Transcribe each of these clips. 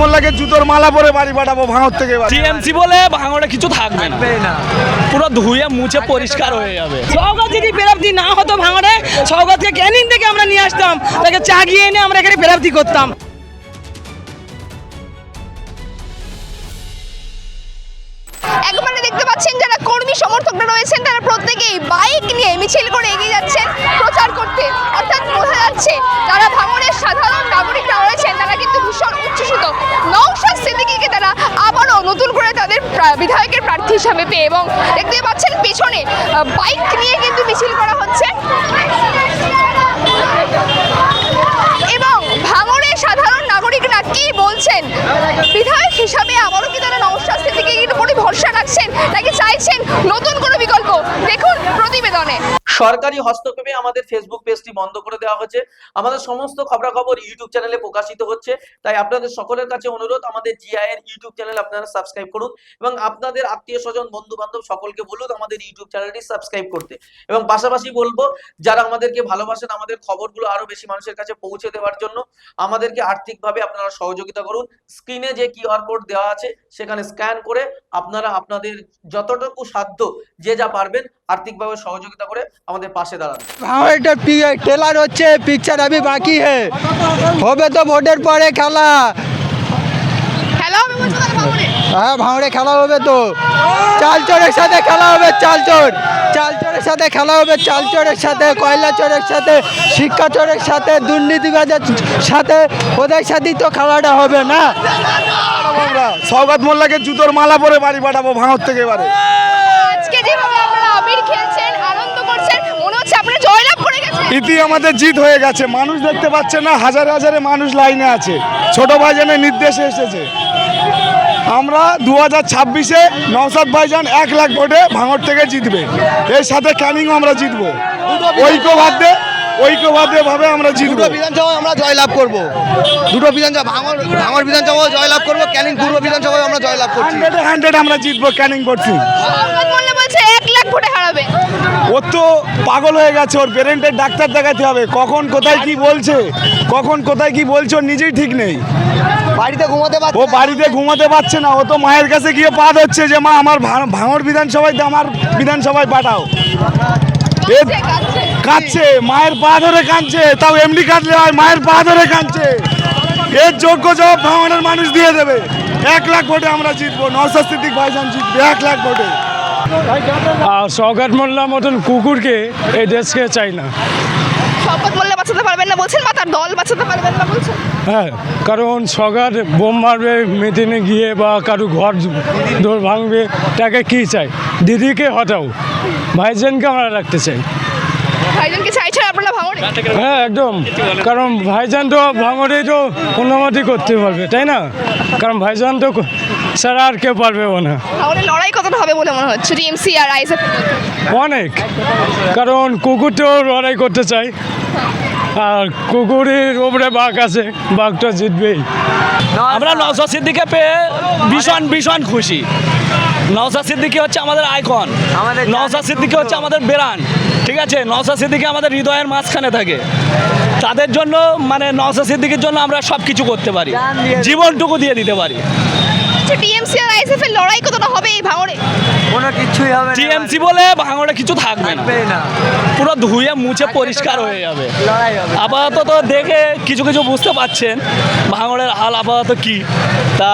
মোল্লাকে জুতোর মালা পরে বাড়ি পাঠাবো ভাঙর থেকে। টিএমসি বলে ভাঙড়ে কিছু থাকবে না, পুরো ধুয়ে মুছে পরিষ্কার হয়ে যাবে। সৌগত যদি প্রাপ্তি না হতো ভাঙড়ে, সৌগতকে ক্যানিং থেকে আমরা নিয়ে আসতাম, তাকে চাগিয়ে এনে আমরা এখানে প্রাপ্তি করতাম। একবারে দেখতে পাচ্ছেন যারা কর্মী সমর্থকরা রয়েছেন তারা প্রত্যেকেই বাইক নিয়ে মিছিল করে এগিয়ে যাচ্ছেন প্রচার করতে। অর্থাৎ বোঝা যাচ্ছে যারা ভাঙড়ের সাধারণ নাগরিকরা রয়েছেন তারা কিন্তু ভীষণ উচ্ছ্বসিত নওশাদ সিদ্দিকীকে তারা আবারও নতুন করে তাদের বিধায়কের প্রার্থী হিসাবে পেয়ে। এবং দেখতে পাচ্ছেন পেছনে বাইক নিয়ে কিন্তু মিছিল করা হচ্ছে এবং ভাঙড়ের সাধারণ নাগরিকরা কি বলছেন, বিধায়ক হিসাবে আবারও কি তারা নওশাদ সিদ্দিকীর উপরে ভরসা রাখছেন নাকি চাইছেন নতুন কোনো বিকল্প, দেখুন প্রতিবেদনে। সরকারি হস্তক্ষেপে আমাদের ফেসবুক পেজটি বন্ধ করে দেওয়া হয়েছে। আমাদের সমস্ত খবরাখবর ইউটিউব চ্যানেলে প্রকাশিত হচ্ছে, তাই আপনাদের সকলের কাছে অনুরোধ আমাদের জিআইএন ইউটিউব চ্যানেল আপনারা সাবস্ক্রাইব করুন এবং আপনাদের আত্মীয় স্বজন বন্ধু বান্ধব সকলকে বলুন আমাদের ইউটিউব চ্যানেলটি সাবস্ক্রাইব করতে। এবং পাশাপাশি বলবো যারা আমাদেরকে ভালোবাসেন আমাদের খবরগুলো আরো বেশি মানুষের কাছে পৌঁছে দেওয়ার জন্য আমাদেরকে আর্থিকভাবে আপনারা সহযোগিতা করুন। স্ক্রিনে যে কিউআর কোড দেওয়া আছে সেখানে স্ক্যান করে আপনারা আপনাদের যতটুকু সাধ্য যে যা পারবেন আর্থিকভাবে সহযোগিতা করে আমাদের পাশে দাঁড়ান। ভাঙড়ের টেলার হচ্ছে, পিকচার अभी বাকি है, হবে তো ভোটের পরে খেলা। হ্যাঁ ভাঙড়ে খেলা হবে তো, চালচরের সাথে খেলা হবে, চালচরের সাথে খেলা হবে, চালচরের সাথে, কয়লা চোরের সাথে, শিক্ষা চোরের সাথে, দুর্নীতিবাজের সাথে, ওদের সাথেই তো খেলাটা হবে না। সৌগত মোল্লাকে জুতোর মালা পরে বাড়ি পাঠাবো ভাঙর থেকে এবারে। আজকে যেভাবে আপনারা আবির খেলছেন আনন্দ করছেন মনে হচ্ছে আপনারা জয়লাভ করে গেছেন। ইতি আমাদের জিত হয়ে গেছে, মানুষ দেখতে পাচ্ছে না, হাজারে হাজারে মানুষ লাইনে আছে, ছোট ভাইজানের নির্দেশে এসেছে। আমরা 2026-এ নওশাদ ভাইজান 1 লাখ ভোটে ভাঙড় থেকে জিতবে, এর সাথে ক্যানিংও আমরা জিতবো, ঐক্যবদ্ধ ভাবে আমরা জিতবো। বিধানসভায় আমরা জয়লাভ করব, দুটো বিধানসভা ভাঙড় বিধানসভায় জয়লাভ করব, ক্যানিং পূর্ব বিধানসভায় আমরা জয়লাভ করছি। 100 আমরা জিতবো ক্যানিং করছি। সৌগত মোল্লা বলছে 1 লাখ ভোটে হারাবে। ও তো পাগল হয়ে গেছে, ওর ব্রেনের ডাক্তার দেখাতে হবে, কখন কোথায় কি বলছে ওর নিজেই ঠিক নেই। বাড়িতে ঘুমাতে ও পারছে বাড়িতে ঘুমাতে পারছে না, ও তো মায়ের কাছে গিয়ে পা ধরছে যে মা আমার ভাঙড় বিধানসভায় আমার বিধানসভায় পাঠাও। কাঁদছে, মায়ের পা ধরে কাঁদছে, তাও এমনি কাঁদলে হয়, মায়ের পা ধরে কাঁদছে। এর যোগ্য জবাব ভাঙড়ের মানুষ দিয়ে দেবে। 1 লাখ ভোটে আমরা জিতবো, নওশাদ সিদ্দিক ভাইজান জিতবে 1 লাখ ভোটে। আর সৌগত মোল্লার মতন কুকুরকে এই দেশকে চাই না। সৌগত মোল্লা বাঁচাতে পারবেন না বলছেন বা তার দল বাঁচাতে পারবেন না বলছেন? হ্যাঁ, কারণ সৌগত বোম মারবে মিটিংয়ে গিয়ে বা কারো ঘর দোর ভাঙবে, তাকে কি চাই? দিদিকে হটাও, ভাইজানকে আমরা রাখতে চাই। ভাইজানকে চাইছেন আপনারা ভাঙড়ে? হ্যাঁ একদম, কারণ ভাইজান তো ভাঙড়েই তো উন্নতি করতে পারবে, তাই না? কারণ ভাইজান তো ছাড়া আর কেউ পারবে না। ভাঙড়ে লড়াই কতটা হবে বলে মনে হচ্ছে টিএমসি আর আইএসএফ? অনেক, কারণ কুকুরটাও লড়াই করতে চাই, আর কুকুরের উপরে বাঘ আছে, বাঘটা জিতবেই। আমরা নওশাদ সিদ্দিকীকে পেয়ে ভীষণ খুশি। নওশাদ সিদ্দিকী হচ্ছে আমাদের আইকন, নওশাদ সিদ্দিকী হচ্ছে আমাদের ব্র্যান্ড, ঠিক আছে? নওশাদ সিদ্দিকী আমাদের হৃদয়ের মাঝখানে থাকে, তাদের জন্য মানে নওশাদ সিদ্দিকীর জন্য আমরা সব কিছু করতে পারি, জীবনটুকু দিয়ে দিতে পারি। টিএমসি আর আইএসএফ এর লড়াই কতটা হবে এই ভাঙড়ে? কোনো কিছুই হবে না। টিএমসি বলে ভাঙড়ে কিছু থাকবে না, পুরো ধুয়ে মুছে পরিষ্কার হয়ে যাবে। আপাতত তো দেখে কিছু বুঝতে পারছেন ভাঙড়ের হাল আপাতত কি। তা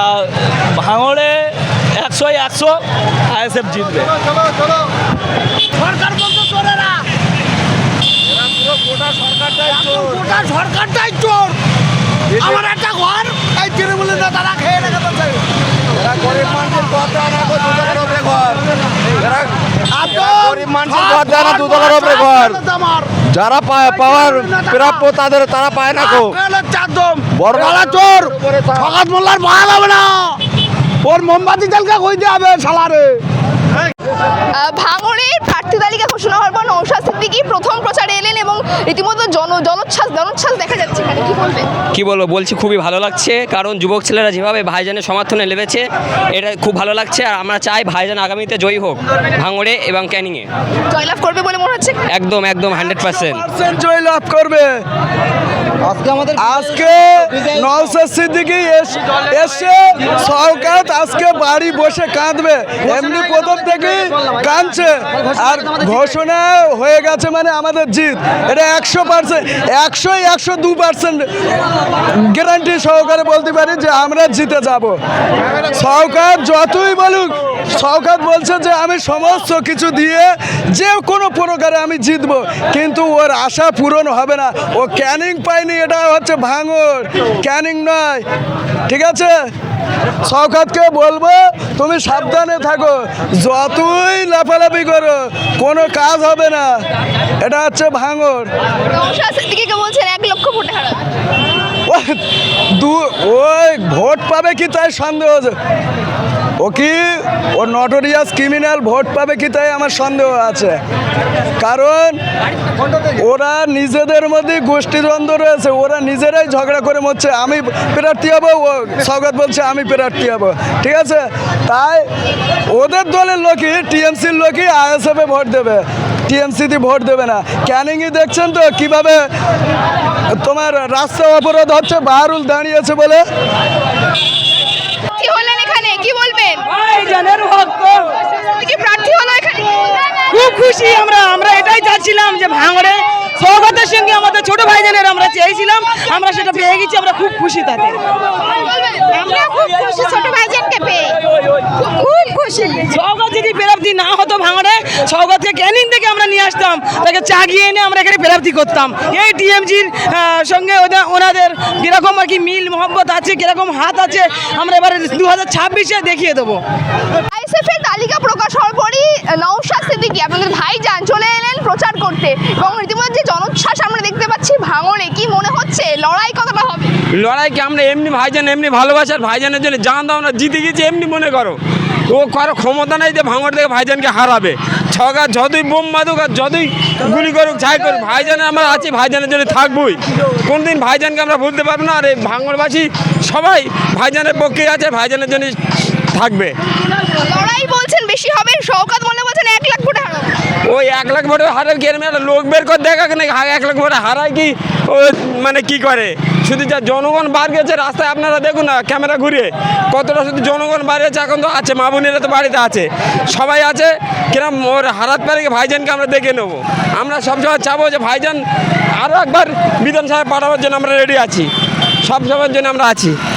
ভাঙড়ে 100 আইএসএফ জিতবে। সরকার বন্ধ করে না, সরকারটাই চোর। আমার একটা ঘর এই তৃণমূল নেতারা খেয়ে রেখে দিচ্ছে। গরিব মানুষের ঘর দেয় না, 2 টাকার উপরে ঘর। গরিব মানুষের ঘর দেয় না, 2 টাকার উপরে ঘর। যারা পাওয়ার প্রাপ্য তারা পায় না। বড় চোর সৌগত মোল্লার পাওয়া যাবে না, ওর মোমবাতি তেলকে কইতে হবে শালারে। ভাঙড়ের প্রার্থী তালিকা ঘোষণা হওয়ার পর নওশাদ সিদ্দিকী প্রথম প্রচারে এলেন এবং রীতিমতো জনোচ্ছ্বাস দেখা যাচ্ছে। কি বলবেন? কি বলবো, বলছি খুবই ভালো লাগছে, কারণ যুবক ছেলেরা যেভাবে ভাইজানের সমর্থনে লেগেছে এটা খুব ভালো লাগছে। আর আমরা চাই ভাইজান আগামীতে জয়ী হোক ভাঙড়ে এবং ক্যানিংয়ে। জয়লাভ করবে বলে মনে হচ্ছে? একদম 100% জয়লাভ করবে। আজকে নওশাদ সিদ্দিকী এসে শওকত আজকে বাড়ি বসে কাঁদবে, এমনি প্রথম থেকেই কাঁদছে। আর ঘোষণা হয়ে গেছে মানে আমাদের জিত, এটা 100%, 102% গ্যারান্টি সহকারে বলতে পারি যে আমরা জিতে যাব। শওকত যতই বলুক, শওকত বলছে যে আমি সমস্ত কিছু দিয়ে যে কোনো প্রকারে আমি জিতব, কিন্তু ওর আশা পূরণ হবে না। ও ক্যানিং পায়নি, এটা হচ্ছে ভাঙড়, ক্যানিং নয়, ঠিক আছে? শওকতকে বলবো তুমি সাবধানে থাকো, যতই লাফালাফি করো কোনো কাজ হবে না, এটা হচ্ছে ভাঙড়। নওশাদ সিদ্দিকীকে বলছেন 1 লক্ষ ভোটে হারাবে। ওই ভোট পাবে কি তাই সন্দেহ আছে, ও কি ও নটোরিয়াস ক্রিমিনাল, ভোট পাবে কি তাই আমার সন্দেহ আছে। কারণ ওরা নিজেদের মধ্যে গোষ্ঠীদ্বন্দ্ব রয়েছে, ওরা নিজেরাই ঝগড়া করে মরছে, আমি প্রার্থী হবো, ও শওকত বলছে আমি প্রার্থী হবো, ঠিক আছে? তাই ওদের দলের লোকই, টিএমসির লোকই আইএসএফে ভোট দেবে, টিএমসিতে ভোট দেবে না। ক্যানিংয়ে দেখছেন তো কিভাবে তোমার রাস্তা অবরোধ হচ্ছে, বাহারুল দাঁড়িয়েছে বলে। কি হলেন এখানে, কি বলবেন? ভাইজানের ভক্ত কি প্রার্থী হলো এখানে? খুব খুশি আমরা এটাই চাচ্ছিলাম যে ভাঙড়ে শওকতের সঙ্গে আমাদের ছোট ভাইজানের আমরা চেয়েছিলাম, আমরা সেটা পেয়ে গেছি, আমরা খুব খুশি তাতে। আমরা খুব খুশি ছোট ভাইজানকে পেয়ে, খুব খুশি। শওকত যদি প্রার্থী না হতো ভাঙড়ে, শওকতকে ক্যানিং থেকে আমরা নিয়ে আসতাম, তাকে চাগিয়ে এনে আমরা এখানে প্রার্থী করতাম। এই টিএমজির সঙ্গে ওনাদের কিরকম আর কি মিল মহব্বত আছে, কিরকম হাত আছে, আমরা এবারে 2026-এ দেখিয়ে দেবো। আইএসএফ এর তালিকা প্রকাশ হওয়ার পরই নওশাদ সিদ্দিকী আপনাদের ভাইজান চলে এলেন প্রচার করতে, এবং রীতিমধ্যে জনোচ্ছ্বাস আমরা দেখতে পাচ্ছি ভাঙড়ে। কি মনে হচ্ছে লড়াই কতটা হবে? লড়াইকে আমরা এমনি ভাইজান এমনি ভালোবাসার ভাইজানের জন্য জান দাও আমরা জিতে গেছি এমনি মনে করো। ও কারো ক্ষমতা নাই যে ভাঙড় থেকে ভাইজানকে হারাবে। ছগা যতই বোম মাদুক আর যতই গুলি করুক যাই করুক, ভাইজানে আমরা আছি, ভাইজানের জন্য থাকবই। কোনদিন ভাইজানকে আমরা ভুলতে পারবো না। আর এই ভাঙড়বাসী সবাই ভাইজানের পক্ষে আছে, ভাইজানের জন্য থাকবে। লড়াই বলছেন বেশি হবে, শওকত মনে বলছেন 1 লাখ ভোটে হারাবে। ওই 1 লাখ ভোটে হারার কি একটা লোক বের করে দেখা নাকি 1 লাখ ভোটে হারায় কি? ও মানে কি করে, শুধু যা জনগণ বার গেছে রাস্তায়, আপনারা দেখুন না ক্যামেরা ঘুরিয়ে কতটা শুধু জনগণ বার হয়েছে। এখন তো আছে, মা বোনেরা তো বাড়িতে আছে, সবাই আছে, কিরম ওর হারাত পারে ভাইজানকে আমরা দেখে নেবো। আমরা সবসময় চাবো যে ভাইজান আরও একবার বিধানসভায় পাঠাবার জন্য আমরা রেডি আছি, সব সময়ের জন্য আমরা আছি।